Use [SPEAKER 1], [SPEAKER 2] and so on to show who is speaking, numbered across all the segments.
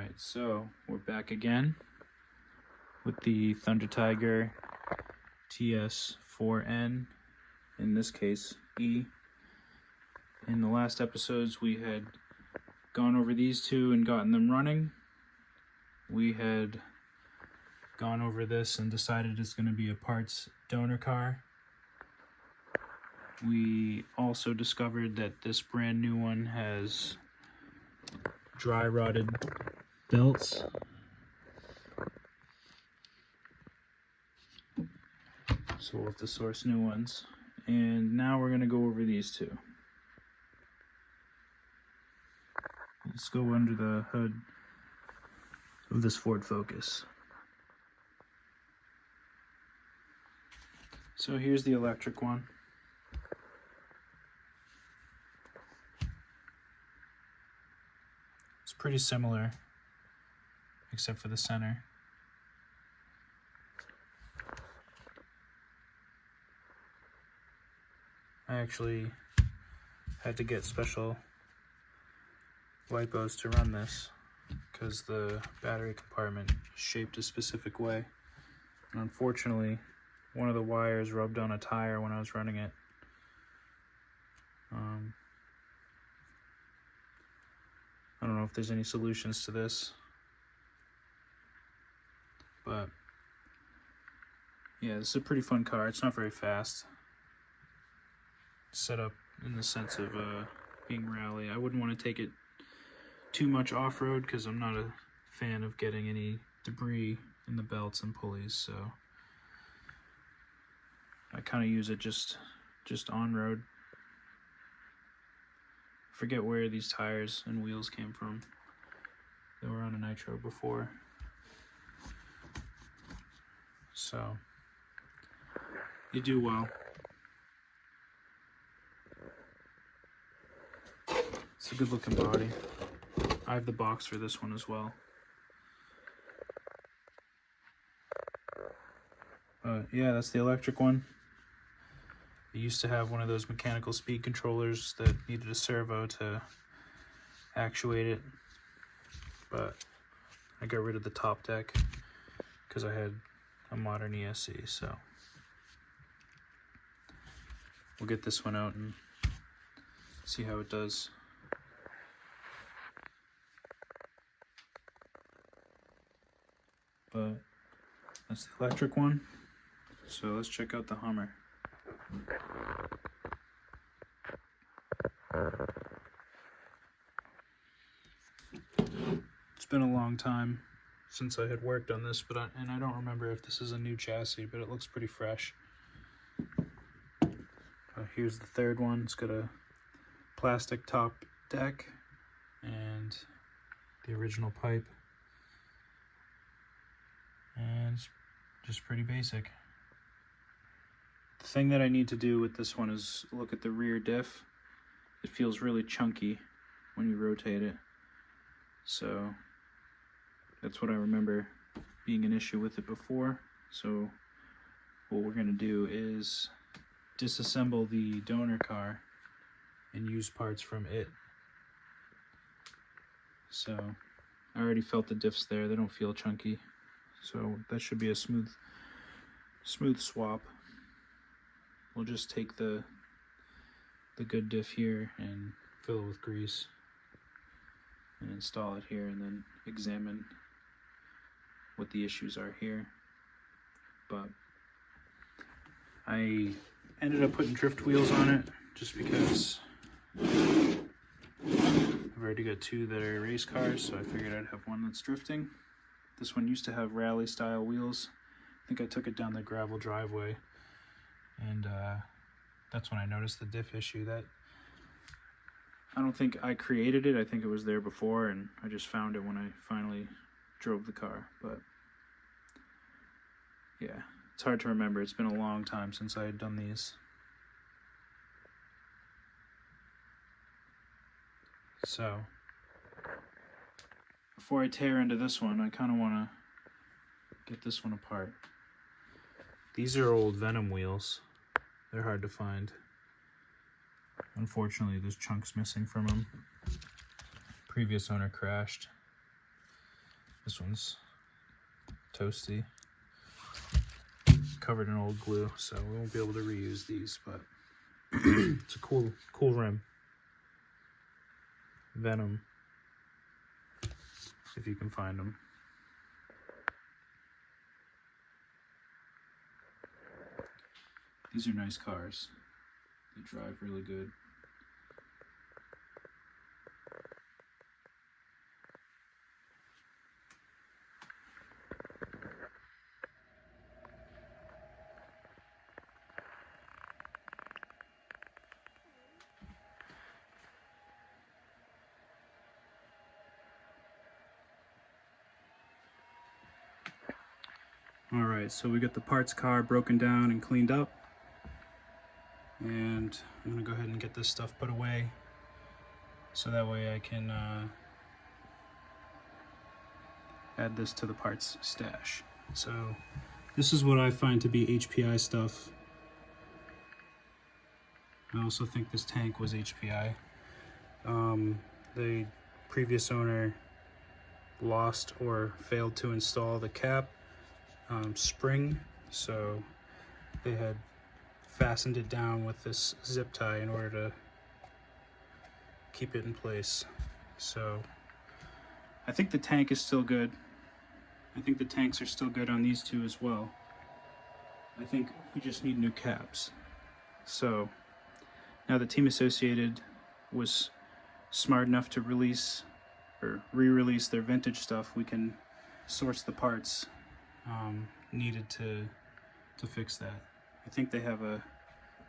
[SPEAKER 1] Alright, so we're back again with the Thunder Tiger TS-4n, in this case E. In the last episodes we had gone over these two and gotten them running. We had gone over this and decided it's going to be a parts donor car. We also discovered that this brand new one has dry rotted belts. So we'll have to source new ones. And now we're going to go over these two. Let's go under the hood of this Ford Focus. So here's the electric one. It's pretty similar, except for the center. I actually had to get special lipos to run this because the battery compartment is shaped a specific way. And unfortunately, one of the wires rubbed on a tire when I was running it. I don't know if there's any solutions to this, but yeah, this is a pretty fun car. It's not very fast. Set up in the sense of being rally. I wouldn't want to take it too much off-road because I'm not a fan of getting any debris in the belts and pulleys, so I kind of use it just on-road. Forget where these tires and wheels came from. They were on a nitro before. So you do well. It's a good looking body. I have the box for this one as well. But yeah, that's the electric one. I used to have one of those mechanical speed controllers that needed a servo to actuate it, but I got rid of the top deck because I had a modern ESC, so we'll get this one out and see how it does. But that's the electric one, so let's check out the Hummer. It's been a long time since I had worked on this, but I don't remember if this is a new chassis, but it looks pretty fresh. Here's the third one. It's got a plastic top deck and the original pipe, and it's just pretty basic. The thing that I need to do with this one is look at the rear diff. It feels really chunky when you rotate it. So that's what I remember being an issue with it before. So what we're going to do is disassemble the donor car and use parts from it. So I already felt the diffs there. They don't feel chunky. So that should be a smooth swap. We'll just take the good diff here and fill it with grease and install it here, and then examine what the issues are here. But I ended up putting drift wheels on it just because I've already got two that are race cars, so I figured I'd have one that's drifting. This one used to have rally style wheels. I think I took it down the gravel driveway, and that's when I noticed the diff issue. That I don't think I created it. I think it was there before, and I just found it when I finally drove the car. But yeah, it's hard to remember. It's been a long time since I had done these. So before I tear into this one, I kind of want to get this one apart. These are old Venom wheels. They're hard to find. Unfortunately, there's chunks missing from them. Previous owner crashed. This one's toasty, covered in old glue, so we won't be able to reuse these, but it's a cool rim. Venom, if you can find them. These are nice cars. They drive really good. Alright, so we got the parts car broken down and cleaned up. And I'm going to go ahead and get this stuff put away so that way I can add this to the parts stash. So this is what I find to be HPI stuff. I also think this tank was HPI. The previous owner lost or failed to install the cap spring, so they had fastened it down with this zip tie in order to keep it in place. So I think the tank is still good. I think the tanks are still good on these two as well. I think we just need new caps. So now the Team Associated was smart enough to release or re-release their vintage stuff, we can source the parts needed to fix that. I think they have a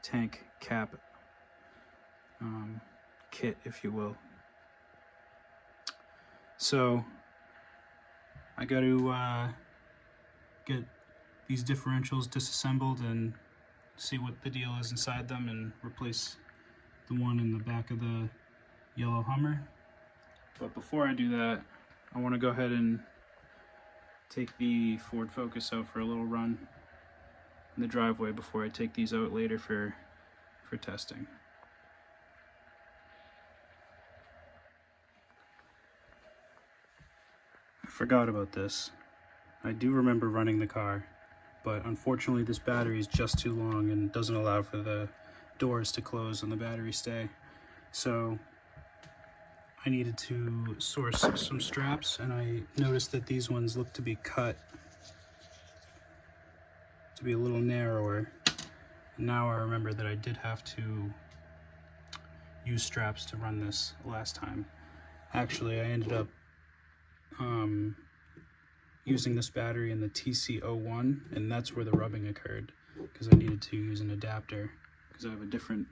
[SPEAKER 1] tank cap kit, if you will. So I got to get these differentials disassembled and see what the deal is inside them and replace the one in the back of the yellow Hummer. But before I do that, I want to go ahead and take the Ford Focus out for a little run in the driveway before I take these out later for testing. I forgot about this. I do remember running the car, but unfortunately this battery is just too long and doesn't allow for the doors to close and the battery stay. So I needed to source some straps, and I noticed that these ones look to be cut to be a little narrower. And now I remember that I did have to use straps to run this last time. Actually, I ended up using this battery in the TS-4n, and that's where the rubbing occurred, because I needed to use an adapter because I have a different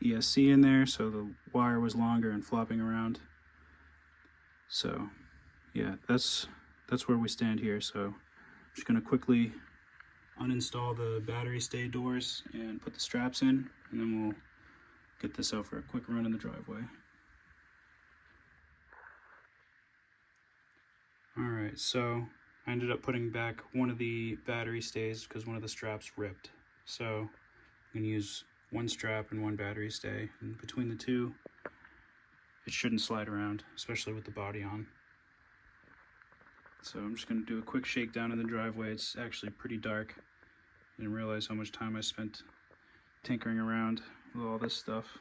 [SPEAKER 1] ESC in there, so the wire was longer and flopping around. So yeah, that's where we stand here. So I'm just going to quickly uninstall the battery stay doors and put the straps in, and then we'll get this out for a quick run in the driveway. Alright, so I ended up putting back one of the battery stays because one of the straps ripped. So I'm going to use one strap and one battery stay, and between the two it shouldn't slide around, especially with the body on. So I'm just going to do a quick shakedown in the driveway. It's actually pretty dark. I didn't realize how much time I spent tinkering around with all this stuff.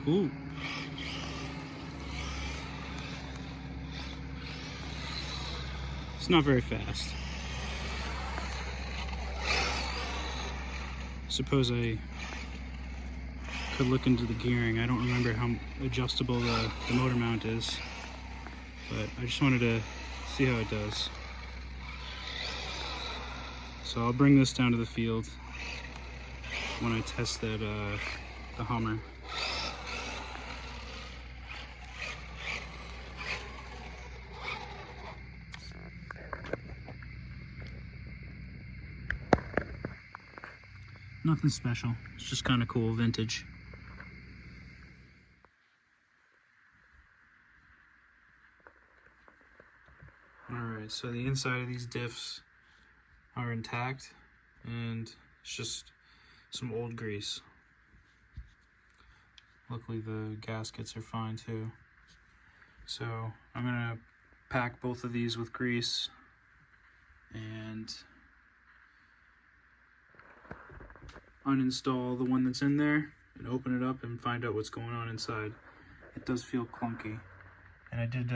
[SPEAKER 1] Ooh. It's not very fast. Suppose I could look into the gearing. I don't remember how adjustable the motor mount is, but I just wanted to see how it does. So I'll bring this down to the field when I test that the Hummer. Nothing special, it's just kind of cool, vintage. Alright, so the inside of these diffs are intact, and It's just some old grease. Luckily the gaskets are fine too. So I'm gonna pack both of these with grease and uninstall the one that's in there and open it up and find out what's going on inside. It does feel clunky, and I did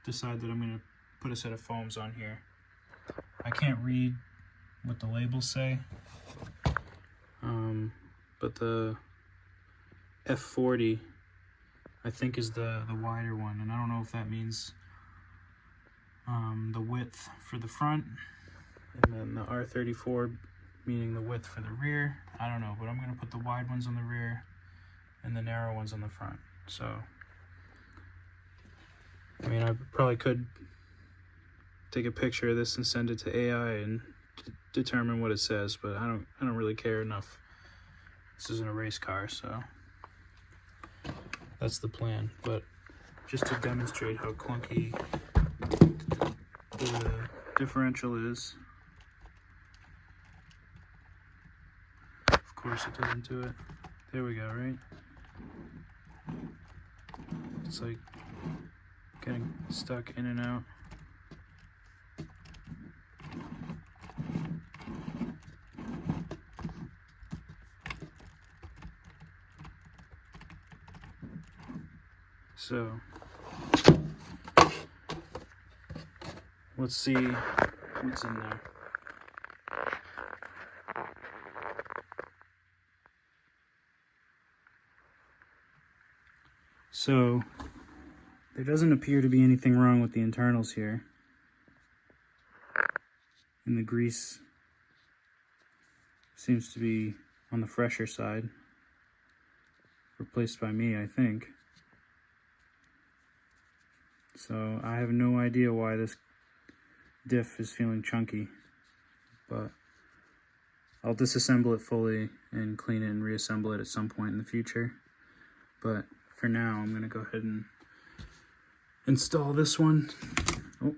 [SPEAKER 1] decide that I'm going to put a set of foams on here. I can't read what the labels say, but the F40 I think is the wider one, and I don't know if that means the width for the front, and then the R34 meaning the width for the rear. I don't know, but I'm going to put the wide ones on the rear and the narrow ones on the front. So, I mean, I probably could take a picture of this and send it to AI and determine what it says, but I don't really care enough. This isn't a race car, so that's the plan. But just to demonstrate how clunky the differential is, of course it doesn't do it. There we go, right? It's like getting stuck in and out. So let's see what's in there. So there doesn't appear to be anything wrong with the internals here. And the grease seems to be on the fresher side. Replaced by me, I think. So I have no idea why this diff is feeling chunky, but I'll disassemble it fully and clean it and reassemble it at some point in the future. But for now, I'm going to go ahead and install this one. Oh,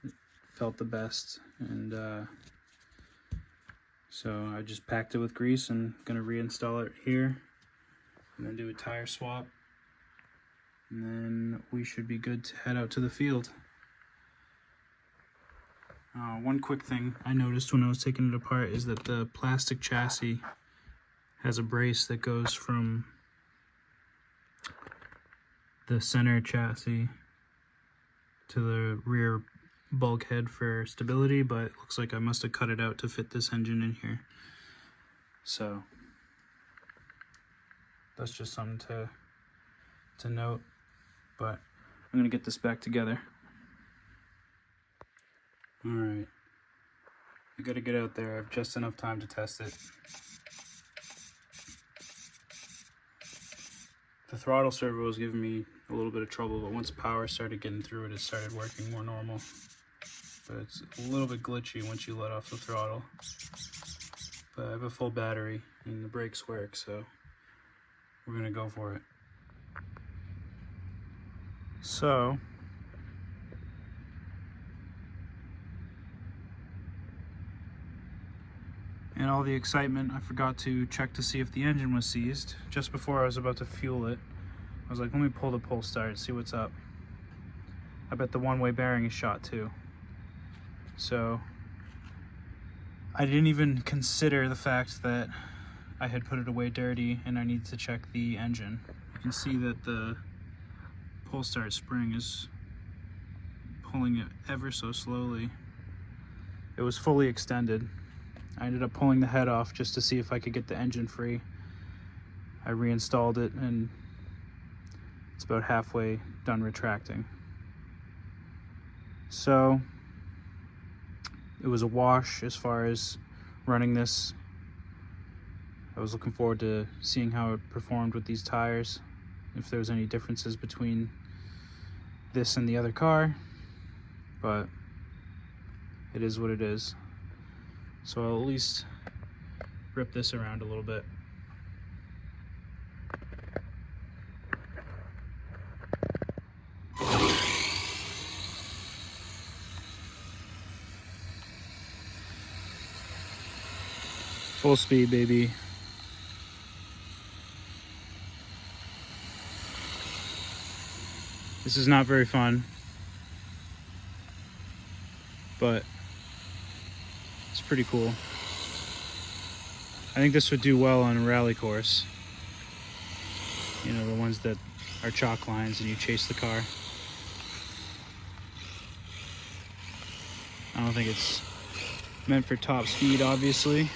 [SPEAKER 1] it felt the best, and so I just packed it with grease and going to reinstall it here and then do a tire swap. And then we should be good to head out to the field. One quick thing I noticed when I was taking it apart is that the plastic chassis has a brace that goes from the center chassis to the rear bulkhead for stability, but it looks like I must have cut it out to fit this engine in here. So that's just something to note. But I'm going to get this back together. Alright. I got to get out there. I have just enough time to test it. The throttle servo was giving me a little bit of trouble, but once power started getting through it, it started working more normal. But it's a little bit glitchy once you let off the throttle. But I have a full battery and the brakes work, so we're going to go for it. So, in all the excitement, I forgot to check to see if the engine was seized. Just before I was about to fuel it, I was like, let me pull the pull start, see what's up. I bet the one-way bearing is shot too. So, I didn't even consider the fact that I had put it away dirty and I needed to check the engine. You can see that the pull start spring is pulling it ever so slowly. It was fully extended. I ended up pulling the head off just to see if I could get the engine free. I reinstalled it and it's about halfway done retracting. So it was a wash as far as running this. I was looking forward to seeing how it performed with these tires, if there was any differences between this and the other car, but it is what it is. So I'll at least rip this around a little bit. Full speed, baby. This is not very fun, but it's pretty cool. I think this would do well on a rally course. You know, the ones that are chalk lines and you chase the car. I don't think it's meant for top speed, obviously.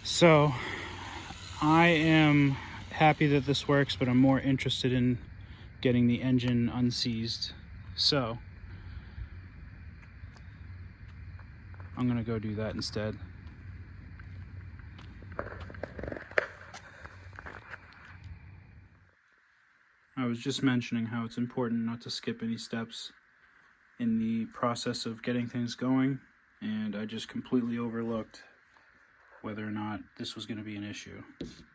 [SPEAKER 1] So, I am happy that this works, but I'm more interested in getting the engine unseized. So, I'm gonna go do that instead. I was just mentioning how it's important not to skip any steps in the process of getting things going, and I just completely overlooked whether or not this was going to be an issue.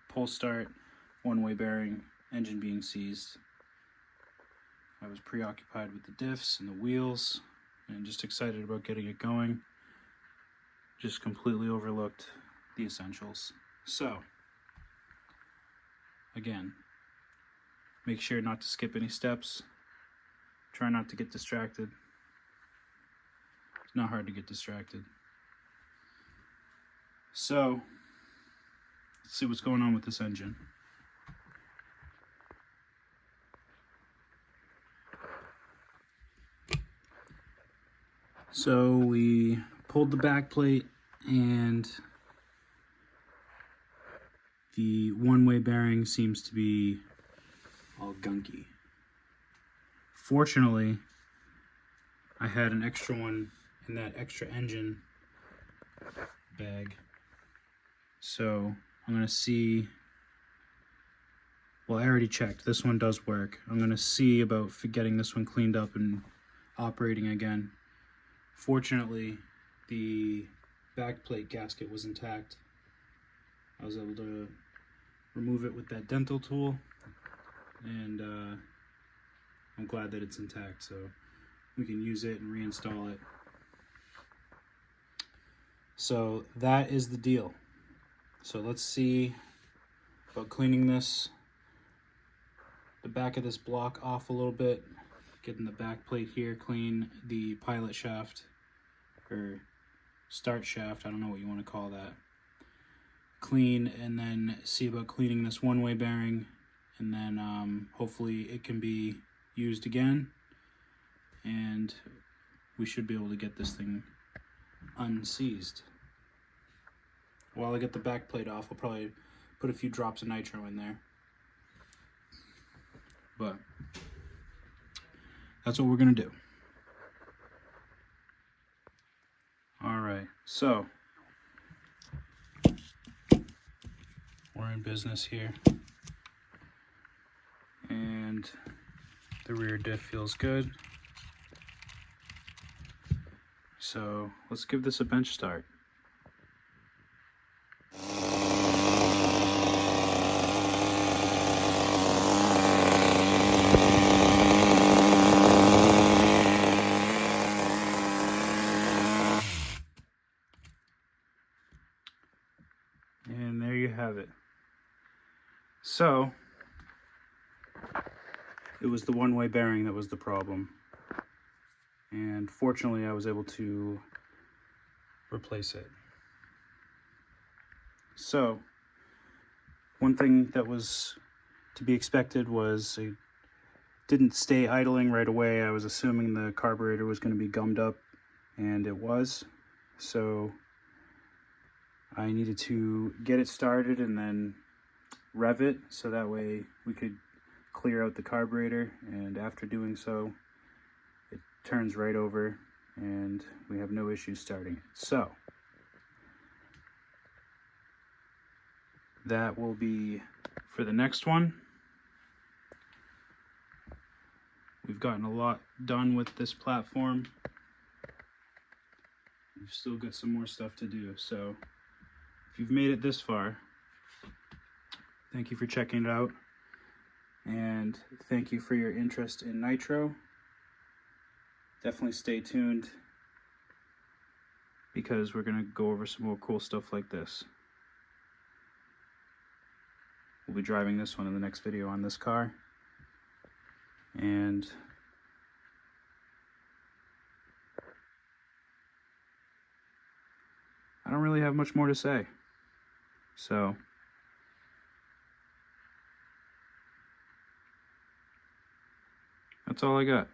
[SPEAKER 1] Pull start, one-way bearing, engine being seized. I was preoccupied with the diffs and the wheels and just excited about getting it going. Just completely overlooked the essentials. So, again, make sure not to skip any steps. Try not to get distracted. It's not hard to get distracted. So, let's see what's going on with this engine. So we pulled the back plate and the one-way bearing seems to be all gunky. Fortunately, I had an extra one in that extra engine bag. So I'm gonna see, well, I already checked, this one does work. I'm gonna see about getting this one cleaned up and operating again. Fortunately, the backplate gasket was intact. I was able to remove it with that dental tool, and I'm glad that it's intact, so we can use it and reinstall it. So that is the deal. So let's see about cleaning the back of this block off a little bit, getting the back plate here clean, the pilot shaft, or start shaft, I don't know what you want to call that, clean, and then see about cleaning this one-way bearing, and then hopefully it can be used again, and we should be able to get this thing unseized. While I get the back plate off, I'll probably put a few drops of nitro in there. But that's what we're gonna do. All right, so we're in business here, and the rear diff feels good. So let's give this a bench start. And there you have it. So, it was the one-way bearing that was the problem. And fortunately, I was able to replace it. So, one thing that was to be expected was it didn't stay idling right away. I was assuming the carburetor was going to be gummed up, and it was. So, I needed to get it started and then rev it so that way we could clear out the carburetor, and after doing so it turns right over and we have no issues starting it. So that will be for the next one. We've gotten a lot done with this platform. We've still got some more stuff to do. So if you've made it this far, thank you for checking it out. And thank you for your interest in nitro. Definitely stay tuned because we're going to go over some more cool stuff like this. We'll be driving this one in the next video on this car. And I don't really have much more to say. So that's all I got.